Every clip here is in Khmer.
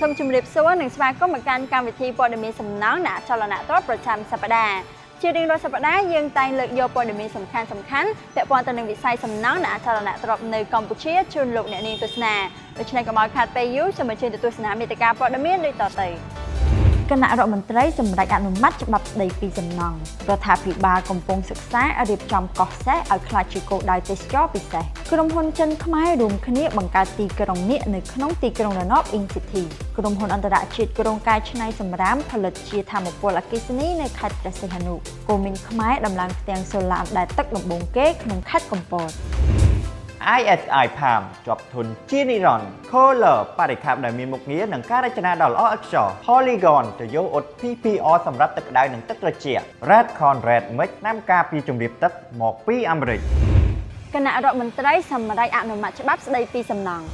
សូមជម្រាបសួរនិងស្វាគមន៍មកកាន់កម្មវិធីព័ត៌មានសំណង់អ្នកចលនាទ្រព្យប្រចាំសប្តាហ៍ជារៀងរាល់សប្តាហ៍យើងតែងលើកយកព័ត៌មានសំខាន់ពាក់ព័ន្ធទៅនឹងវិស័យសំណង់អ្នកចលនាទ្រព្យនៅកម្ពុជាជូនលោកអ្នកនាងទស្សនាដូច្នេះកុំឲ្យខាតពេលយូរសូមអញ្ជើញទៅទស្សនាមេតិការព័ត៌មានដូចតទៅគណៈរដ្ឋមន្ត្រីសម្រេចអនុម័តច្បាប់ស្តីពីសំណង់រដ្ឋាភិបាលកំពុងសិក្សារៀបចំកោះសេះឲ្យក្លាយជាគោលដៅទេសចរពិសេសក្រុមហ៊ុនចិនខ្មែររួមគ្នាបង្កើតទីក្រុងនាគនៅក្នុងទីក្រុងរណប In City ក្រុមហ៊ុនអន្តរជាតិក្រុងកែច្នៃសម្រាមផលិតជាថាមពលអគ្គិសនីនៅខេត្តព្រះសីហនុគោមីនខ្មែរដំឡើងផ្ទាំងសូឡាអណ្ដែតទឹកដំបូងគេក្នុងខេត្តកំពតISI Palm ជាប់ធន់ជានិរន្តរ៍ Color បរិក្ខារដែលមានមុខងារនិងការរចនាដ៏ល្អឥតខ្ចោះ Polygon ទៅយកអ៊ុត PPR សម្រាប់ទឹកក្តៅនិងទឹកត្រជាក់ Redcon Red Mix តាមការពីជំរាបទឹកមកពីអាមេរិកគណៈរដ្ឋមន្ត្រីសម្រេចអនុម័តច្បាប់ស្តីពីសំណង់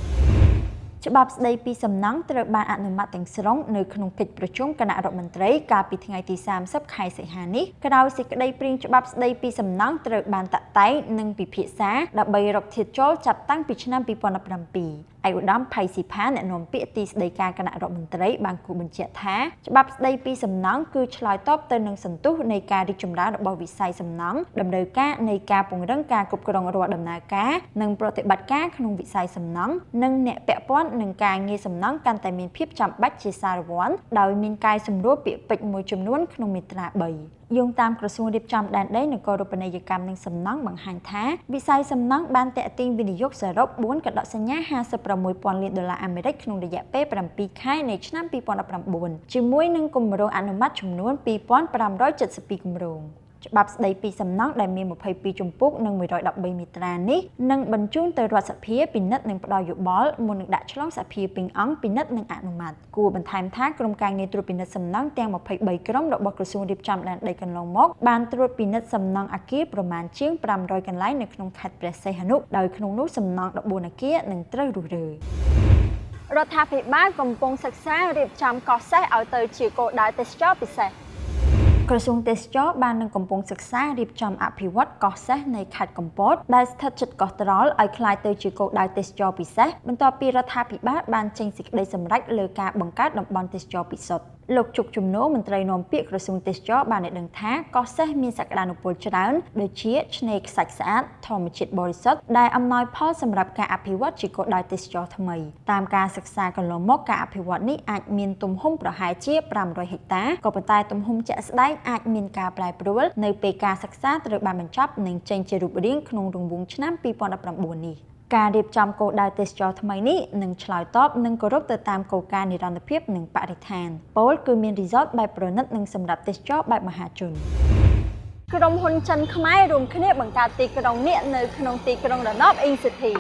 ច្បាប់ស្តីពីសំណង់ត្រូវបានអនុម័តទាំងស្រុងនៅក្នុងកិច្ចប្រជុំគណៈរដ្ឋមន្ត្រីកាលពីថ្ងៃទី30ខែសីហានេះក្រោយសេចក្តីព្រាងច្បាប់ស្តីពីសំណង់ត្រូវបានតាក់តែងនិងពិភាក្សាដើម្បីរកធាតុចូលចាប់តាំងពីឆ្នាំ2017ឯកឧត្តមផៃស៊ីផានអ្នកនាំពាក្យទីស្តីការគណៈរដ្ឋមន្ត្រីបានគូបញ្ជាក់ថាច្បាប់ស្តីពីសំណង់គឺឆ្លើយតបទៅនឹងសន្ទុះនៃការរីកចម្រើនរបស់វិស័យសំណង់តម្រូវការនៃការពង្រឹងការគ្រប់គ្រងរាល់ដំណើរការនិងប្រតិបត្តិការក្នុងវិស័យសំណង់និងអ្នកពាក់ព័ន្ធនឹងការងារសំណង់កាន់តែមានភាពចាំបាច់ជាសារវ័នដោយមានការសម្រួលពាក្យពេចន៍មួយចំនួនក្នុងមាត្រា3យោងតាមក្រសួងរៀបចំដែនដីនគររូបនីយកម្មនិងសំណង់បង្ហាញថាវិស័យសំណង់បានតាក់ទាញវិនិយោគសរុប4កណ្ដោសញ្ញា$56,000 លានអាមេរិកក្នុងរយៈពេល7ខែនៃឆ្នាំ2019ជាមួយនឹងគម្រោងអនុម័តចំនួន2572គម្រោងច្បាប់ស្តីពីសំណង់ដែលមាន22ជំពូកនិង113មាត្រានេះនឹងបញ្ជូនទៅរដ្ឋសភាពិនិត្យនិងផ្ដល់យោបល់មុននឹងដាក់ឆ្លងសភាពេញអង្គពិនិត្យនិងអនុម័តគួរបន្ថែមថាក្រុមការងារត្រួតពិនិត្យសំណង់ទាំង23ក្រុមរបស់ក្រសួងរៀបចំដែនដីកន្លងមកបានត្រួតពិនិត្យសំណង់អគារប្រមាណជាង500កន្លែងនៅក្នុងខេត្តព្រះសីហនុដោយក្នុងនោះសំណង់14អគារនឹងត្រូវរុះរើរដ្ឋាភិបាលកំពុងសិក្សារៀបចំកោះសេះឲ្យទៅជាគោលដៅទេសចរពិសេសក្រសួងទេសចរបាននឹងកំពុងសិក្សារៀបចំអភិវឌ្ឍកោះសេះនៅខេត្តកំពតដែលស្ថិតជិតកោះត្រល់ឲ្យក្លាយទៅជាគោលដៅទេសចរពិសេសបន្ទាប់ពីរដ្ឋាភិបាលបានចេញសេចក្តីសម្រេចលើការបង្កើតតំបន់ទេសចរពិសុទ្ធលោកជុកជំនោមន្ត្រីនាំពាក្យក្រសួងទេសចរបានដឹងថាកោះសេះមានសក្តានុពលច្រើនដូចជាឆ្នេរខ្សាច់ស្អាតធម្មជាតិបរិសុទ្ធដែលអំណោយផលសម្រាប់ការអភិវឌ្ឍជាគោលដៅទេសចរថ្មីតាមការសិក្សាកន្លងមកការអភិវឌ្ឍនេះអាចមានទំហំប្រហែលជា500ហិកតាក៏ប៉ុន្តែទំហំជាក់ស្ដែងអាចមានការប្រែប្រួលនៅពេលការសិក្សាត្រូវបានបញ្ចប់និងចេញជារូបរាងក្នុងរង្វង់ឆ្នាំ2019នេះការរៀបចំគោលដៅទេសចរថ្មីនេះនឹងឆ្លើយតបនិងគោរពទៅតាមគោលការណ៍និរន្តរភាពនិងបរិស្ថានពោលគឺមានរីសតបែបប្រណិតនិងសម្រាប់ទេសចរបែបមហាជនក្រុមហ៊ុនចិនខ្មែររួមគ្នាបង្កើតទីក្រុងនាគនៅក្នុងទីក្រុងរណប In City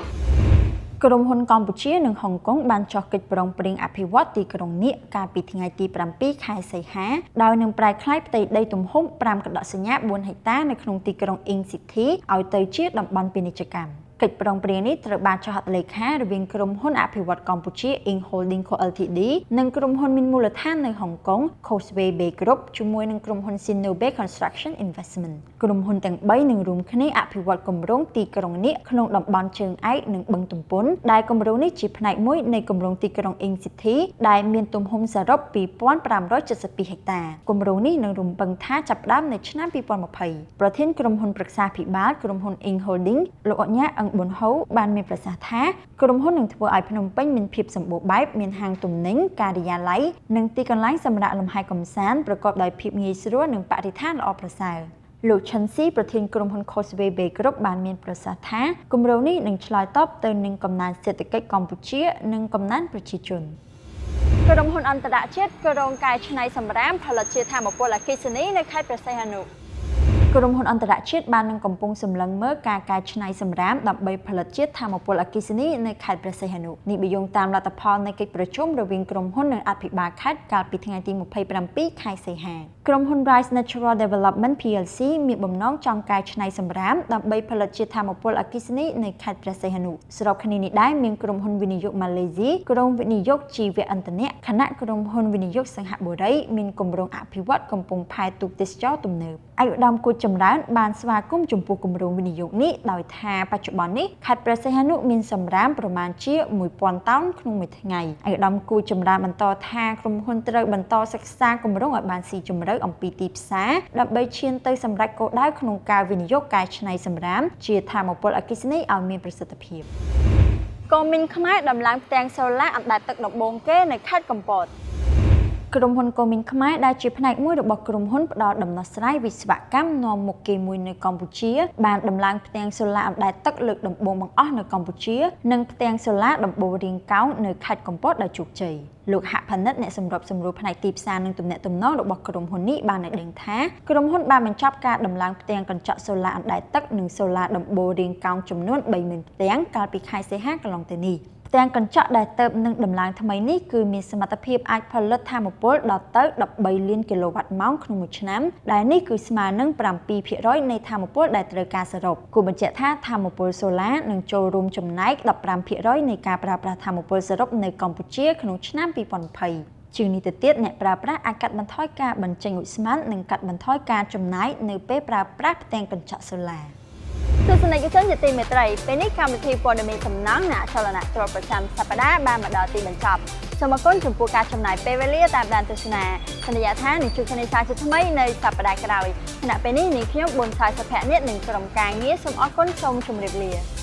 ក្រុមហ៊ុនកម្ពុជានិងហុងកុងបានចុះកិច្ចព្រមព្រៀងអភិវឌ្ឍទីក្រុងនាគកាលពីថ្ងៃទី7ខែសីហាដោយនឹងប្រែក្លាយផ្ទៃដីទំហំ5កណ្ដោសញ្ញា4ហិកតានៅក្នុងទីក្រុង In City ឲ្យទៅជាតំបន់ពាណិជ្ជកម្មកិច្ចព្រមព្រៀងនេះត្រូវបានចុះហត្ថលេខារវាងក្រុមហ៊ុនអភិវឌ្ឍកម្ពុជា In Holding Co Ltd និងក្រុមហ៊ុនមានមូលដ្ឋាននៅហុងកុង Causeway Bay Group ជាមួយនឹងក្រុមហ៊ុន Sinobe Construction Investment ក្រុមហ៊ុនទាំង3នឹងរួមគ្នាអភិវឌ្ឍគម្រោងទីក្រុងនាគក្នុងតំបន់ជើងឯកនិងបឹងទំពុនដែលគម្រោងនេះជាផ្នែកមួយនៃគម្រោងទីក្រុង In City ដែលមានទំហំសរុប2572ហិកតាគម្រោងនេះនឹងរំពឹងថាចាប់ផ្ដើមនៅឆ្នាំ2020ប្រធានក្រុមហ៊ុនប្រឹក្សាភិបាលក្រុមហ៊ុន In Holding លោកអញ្ញាប៊ុនហូបានមានប្រសាសន៍ថាក្រុមហ៊ុននឹងធ្វើឲ្យភ្នំពេញមានភាពសម្បូរបែបមានហាងទំនិញការិយាល័យនិងទីកន្លែងសម្រាប់លំហែកម្សាន្តប្រកបដោយភាពងាយស្រួលនិងបរិស្ថានល្អប្រសើរលោកឈិនស៊ីប្រធានក្រុមហ៊ុន Causeway Bay Group បានមានប្រសាសន៍ថាគម្រោងនេះនឹងឆ្លើយតបទៅនឹងកំណើនសេដ្ឋកិច្ចកម្ពុជានិងកំណើនប្រជាជនក្រុមហ៊ុនអន្តរជាតិក្រុងកែច្នៃសម្រាមផលិតជាថាមពលអគ្គិសនីនៅខេត្តព្រះសីហនុក្រុមហ៊ុនអន្តរជាតិបាននឹងកំពុងសម្លឹងមើលការកែច្នៃសម្រាមដើម្បីផលិតជាថាមពលអគ្គិសនីនៅខេត្តព្រះសីហនុនេះបញ្យងតាមលទ្ធផលនៃកិច្ចប្រជុំរវាងក្រុមហ៊ុននិងអភិបាលខេត្តកាលពីថ្ងៃទី27ខែសីហា ក្រុមហ៊ុន Rise Natural Development PLC មានបំណងចង់កែច្នៃសម្រាមដើម្បីផលិតជាថាមពលអគ្គិសនីនៅខេត្តព្រះសីហនុស្របគ្នានេះដែរមានក្រុមហ៊ុនវិនិយោគម៉ាឡេស៊ីក្រុមវិនិយោគជីវឥន្ធនៈគណៈក្រុមហ៊ុនវិនិយោគសង្ហបុរីមានគម្រោងអភិវឌ្ឍកំពង់ផែទូកទេសចរទំនើបឯកឧត្តមគូចចម្រើនបានស្វាគមន៍ចំពោះគម្រោងវិនិយោគនេះដោយថាបច្ចុប្បន្ននេះខេត្តព្រះសីហនុមានសម្រាមប្រមាណជា 1000 តោនក្នុងមួយថ្ងៃឯកឧត្តមគូចចម្រើនបន្តថាក្រុមហ៊ុនត្រូវបន្តសិក្សាគម្រោងឲ្យបានស៊ីជម្រៅអំពីទីផ្សារដើម្បីឈានទៅសម្រេចគោលដៅក្នុងការវិនិយោគកែច្នៃសម្រាមជាថាមពលអគ្គិសនីឲ្យមានប្រសិទ្ធភាពកូមីនខ្មែរដំឡើងផ្ទាំងសូឡាអណ្តែតទឹកដំបូងគេនៅខេត្តកំពតក្រុមហ៊ុនកូមីនខ្មែរដែលជាផ្នែកមួយរបស់ក្រុមហ៊ុនផ្ដល់ដំណោះស្រាយវិស្វកម្មនាំមុខគេមួយនៅកម្ពុជាបានដំឡើងផ្ទាំងសូឡាអណ្តែតទឹកលើកដំបូងបង្អស់នៅកម្ពុជានិងផ្ទាំងសូឡាដំបូលរាងកោងនៅខេត្តកំពតដោយជោគជ័យលោកហផានិតអ្នកសម្របសម្រួលផ្នែកទីផ្សារនិងទំនាក់ទំនងរបស់ក្រុមហ៊ុននេះបានឲ្យដឹងថាក្រុមហ៊ុនបានបញ្ចប់ការដំឡើងផ្ទាំងកញ្ចក់សូឡាអណ្តែតទឹកនិងសូឡាដំបូលរាងកោងចំនួន 30,000 ផ្ទាំងកាលពីខែសីហាកន្លងទៅនេះផ្ទាំងកញ្ចក់ដែលទៅនឹងដំឡើងថ្មីនេះគឺមានសមត្ថភាពអាចផលិតថាមពលដល់ទៅ13លានគីឡូវ៉ាត់ម៉ោងក្នុងមួយឆ្នាំដែលនេះគឺស្មើនឹង 7% នៃថាមពលដែលត្រូវការសរុបគួរបញ្ជាក់ថាថាមពលសូឡានឹងចូលរួមចំណែក 15% នៃការប្រើប្រាស់ថាមពលសរុបនៅកម្ពុជាក្នុងឆ្នាំ 2020 ជាងនេះទៅទៀតអ្នកប្រើប្រាស់អាចកាត់បន្ថយការបញ្ចេញឧស្ម័ននិងកាត់បន្ថយការចំណាយនៅពេលប្រើប្រាស់ផ្ទាំងកញ្ចក់សូឡាទស្សនិកជនជាទីមេត្រីពេលនេះកម្មវិធីព័ត៌មានសំណង់អ្នកចលនាទ្រព្យប្រចាំសប្តាហ៍បានមកដល់ទីបញ្ចប់សូមអរគុណចំពោះការចំណាយពេលវេលាតាមដានទស្សនាសន្យាថានឹងជួបគ្នាសាជាថ្មីនៅសប្តាហ៍ក្រោយខណៈពេលនេះនាងខ្ញុំប៊ុនសាយសុភ័ក្រនាងនិងក្រុមការងារសូមអរគុណសូមជម្រាបលា